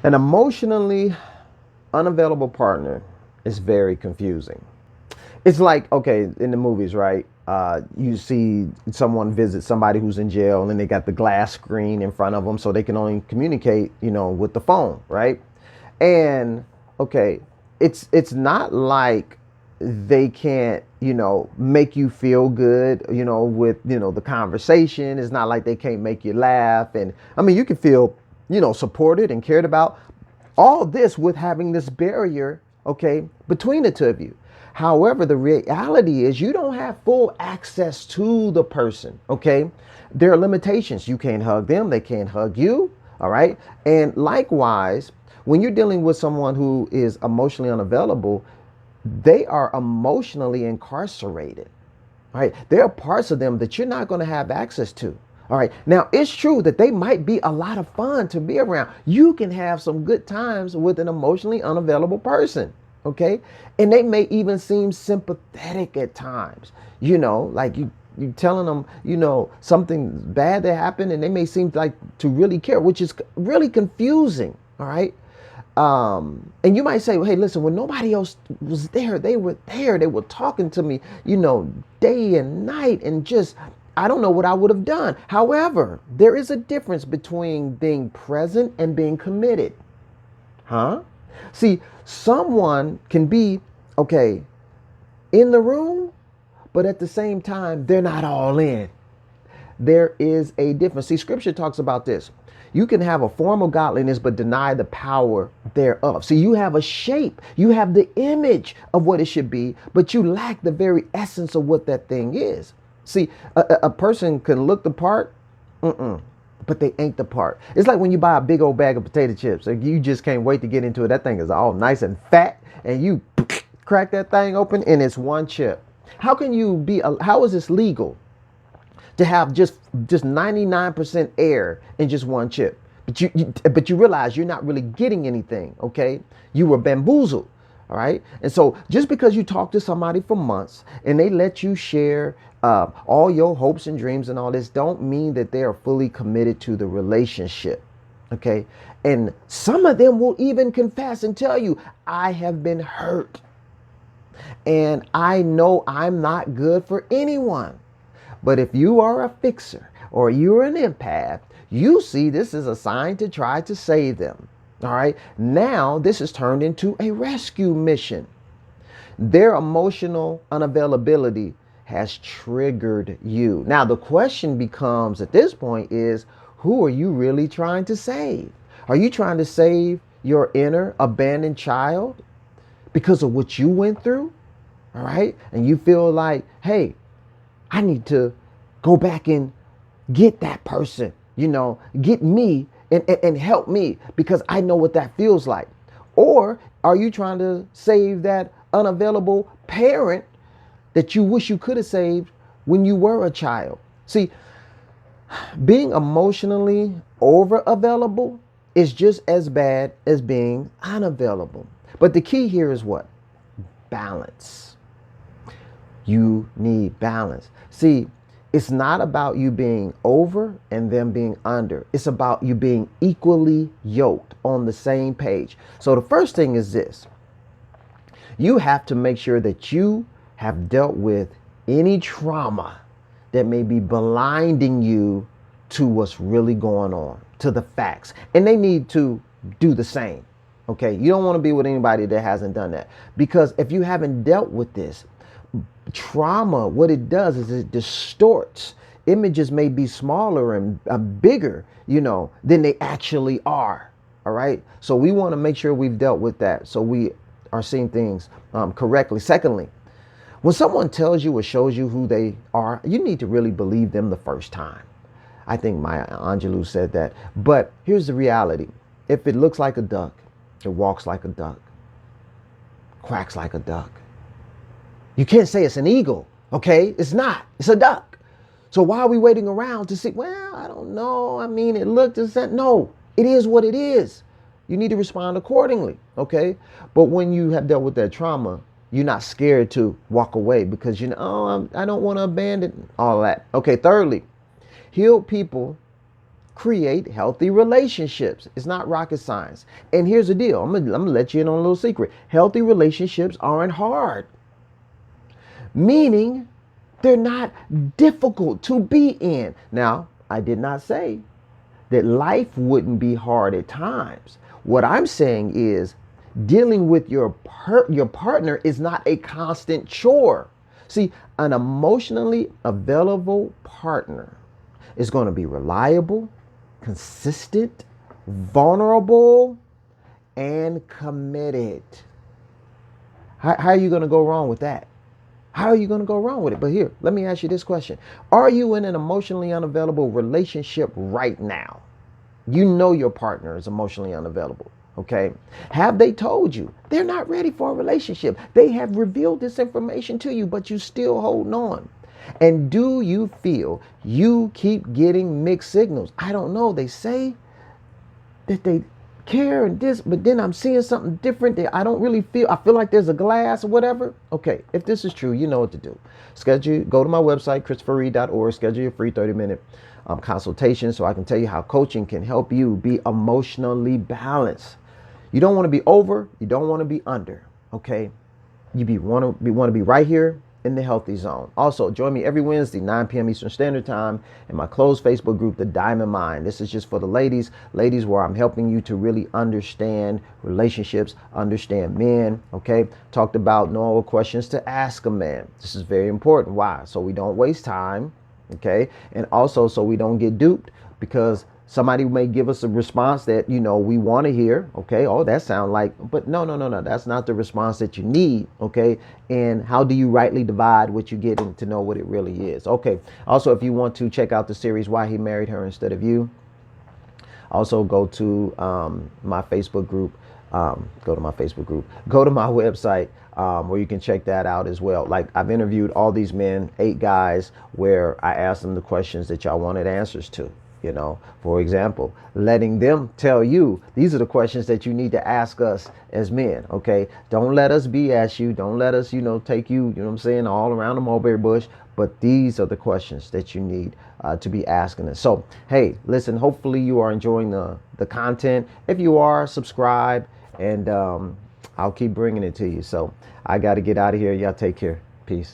An emotionally unavailable partner is very confusing. It's like, okay, in the movies, right? You see someone visit somebody who's in jail and they got the glass screen in front of them so they can only communicate, with the phone, right? And okay, it's not like they can't, make you feel good, with, the conversation. It's not like they can't make you laugh. And I mean, you can feel, supported and cared about. All this with having this barrier, okay, between the two of you. However, the reality is you don't have full access to the person, okay? There are limitations. You can't hug them, they can't hug you, all right? And likewise, when you're dealing with someone who is emotionally unavailable, they are emotionally incarcerated, right? There are parts of them that you're not going to have access to. All right. Now, it's true that they might be a lot of fun to be around. You can have some good times with an emotionally unavailable person. Okay. And they may even seem sympathetic at times, like you telling them, something bad that happened, and they may seem like to really care, which is really confusing. All right. And you might say, well, hey, listen, when nobody else was there, they were there. They were talking to me, day and night, and just, I don't know what I would have done. However, there is a difference between being present and being committed. Huh? See, someone can be, okay, in the room, but at the same time, they're not all in. There is a difference. See, scripture talks about this. You can have a form of godliness, but deny the power thereof. See, you have a shape, you have the image of what it should be, but you lack the very essence of what that thing is. See, a person can look the part, but they ain't the part. It's like when you buy a big old bag of potato chips, like you just can't wait to get into it. That thing is all nice and fat, and you crack that thing open, and it's one chip. How is this legal? To have just 99% air in just one chip. But you realize you're not really getting anything, okay? You were bamboozled, all right? And so just because you talk to somebody for months and they let you share all your hopes and dreams and all this, don't mean that they are fully committed to the relationship, okay? And some of them will even confess and tell you, I have been hurt. And I know I'm not good for anyone. But if you are a fixer or you're an empath, you see this is a sign to try to save them. All right. Now this is turned into a rescue mission. Their emotional unavailability has triggered you. Now the question becomes at this point is, who are you really trying to save? Are you trying to save your inner abandoned child because of what you went through? All right. And you feel like, hey, I need to go back and get that person, get me and help me because I know what that feels like. Or are you trying to save that unavailable parent that you wish you could have saved when you were a child? See, being emotionally over available is just as bad as being unavailable. But the key here is what? Balance. You need balance. See, it's not about you being over and them being under. It's about you being equally yoked on the same page. So the first thing is this. You have to make sure that you have dealt with any trauma that may be blinding you to what's really going on, to the facts. And they need to do the same. Okay, you don't want to be with anybody that hasn't done that. Because if you haven't dealt with this, trauma, what it does is it distorts. Images may be smaller and bigger, than they actually are. All right. So we want to make sure we've dealt with that so we are seeing things correctly. Secondly, when someone tells you or shows you who they are, you need to really believe them the first time. I think Maya Angelou said that. But here's the reality. If it looks like a duck, it walks like a duck, quacks like a duck, you can't say it's an eagle, okay? It's not. It's a duck. So why are we waiting around to see, well, I don't know. I mean, it looked as that. No, it is what it is. You need to respond accordingly, okay? But when you have dealt with that trauma, you're not scared to walk away because I don't want to abandon all that. Okay, thirdly, healed people create healthy relationships. It's not rocket science. And here's the deal. I'm gonna let you in on a little secret. Healthy relationships aren't hard. Meaning they're not difficult to be in. Now, I did not say that life wouldn't be hard at times. What I'm saying is dealing with your partner is not a constant chore. See, an emotionally available partner is going to be reliable, consistent, vulnerable, and committed. How are you going to go wrong with that? How are you going to go wrong with it? But here, let me ask you this question. Are you in an emotionally unavailable relationship right now? You know your partner is emotionally unavailable. Okay. Have they told you they're not ready for a relationship? They have revealed this information to you, but you still holding on. And do you feel you keep getting mixed signals? I don't know. They say that they care and this, but then I'm seeing something different that I don't really feel. I feel like there's a glass or whatever. Okay, if this is true, you know what to do. Go to my website, christopherreed.org, schedule your free 30-minute consultation so I can tell you how coaching can help you be emotionally balanced. You don't want to be over, you don't want to be under, okay? You want to be right here in the healthy zone. Also, join me every Wednesday, 9 p.m. Eastern Standard Time in my closed Facebook group, The Diamond Mind. This is just for the ladies, where I'm helping you to really understand relationships, understand men, okay? Talked about knowing what questions to ask a man. This is very important. Why? So we don't waste time, okay? And also so we don't get duped, because somebody may give us a response that, we want to hear. Okay. Oh, that sounds like, but no. That's not the response that you need. Okay. And how do you rightly divide what you're getting to know what it really is? Okay. Also, if you want to check out the series, Why He Married Her Instead of You, also go to my Facebook group. Go to my website where you can check that out as well. Like, I've interviewed all these men, 8 guys, where I asked them the questions that y'all wanted answers to. For example, letting them tell you, these are the questions that you need to ask us as men. Okay. Don't let us BS you. Don't let us, take you, all around the mulberry bush. But these are the questions that you need to be asking us. So, hey, listen, hopefully you are enjoying the content. If you are, subscribe, and I'll keep bringing it to you. So I got to get out of here. Y'all take care. Peace.